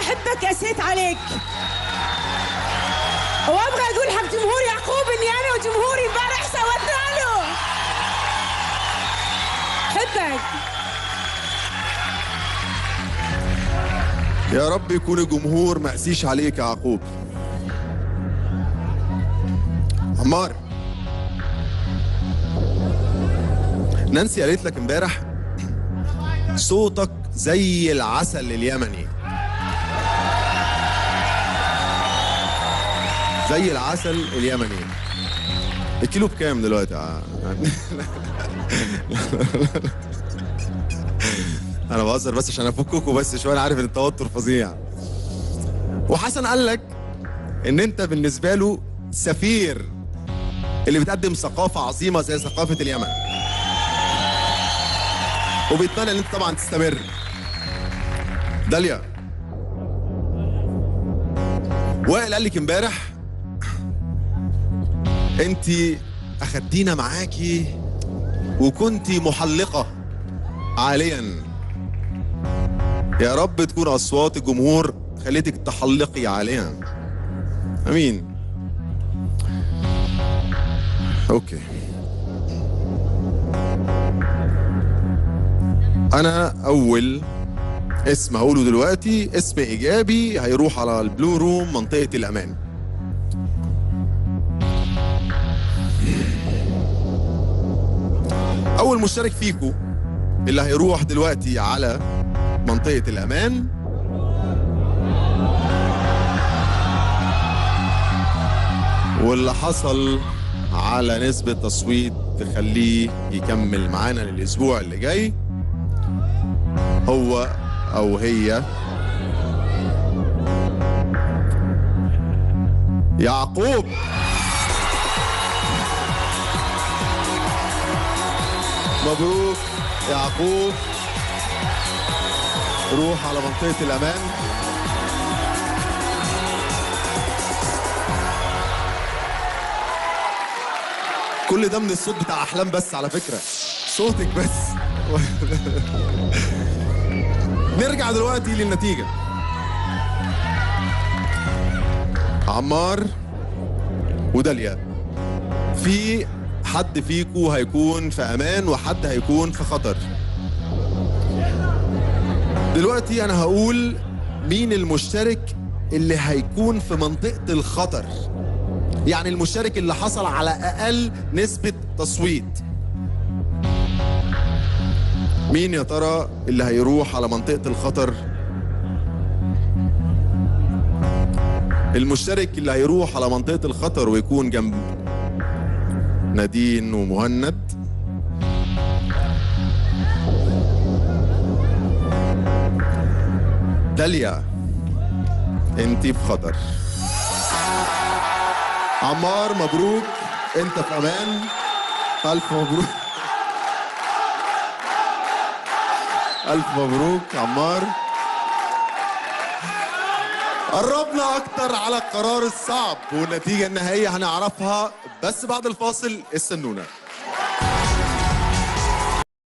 بحبك قسيت عليك. وابغى اقول حق جمهور يعقوب اني انا وجمهوري امبارح سوتنا له. بحبك. يا رب يكون الجمهور ما قسيش عليك يا يعقوب. عمار، نانسي قالت لك امبارح صوتك زي العسل اليمني. زي العسل اليمني. الكيلو بكام دلوقتي؟ انا بهزر بس عشان افككوا بس شويه، انا عارف ان التوتر فظيع. وحسن قال لك ان انت بالنسبه له سفير اللي بتقدم ثقافه عظيمه زي ثقافه اليمن، وبيتمنى ان انت طبعا تستمر. داليا، وائل قال لك امبارح انت اخدتينا معاكي وكنتي محلقه عاليا. يا رب تكون اصوات الجمهور خليتك تحلقي عاليا. امين. اوكي، انا اول اسم هقوله دلوقتي اسم ايجابي هيروح على البلو روم منطقة الامان. اول مشترك فيكو اللي هيروح دلوقتي على منطقة الامان واللي حصل على نسبة تصويت تخليه يكمل معانا للاسبوع اللي جاي هو او هي يعقوب. مبروك يعقوب، روح على منطقة الأمان. كل ده من الصوت بتاع أحلام بس على فكرة، صوتك بس. نرجع دلوقتي للنتيجة. عمار وداليا، في حد فيكو هيكون في امان وحد هيكون في خطر. دلوقتي انا هقول مين المشترك اللي هيكون في منطقة الخطر، يعني المشترك اللي حصل على اقل نسبة تصويت. مين يا ترى اللي هيروح على منطقة الخطر؟ المشترك اللي هيروح على منطقة الخطر ويكون جنب نادين ومهند داليا، انتي في خطر. عمار مبروك، انت في امان. الف مبروك، الف مبروك عمار. قربنا اكتر على القرار الصعب والنتيجة النهائية هنعرفها بس بعد الفاصل. استنونا.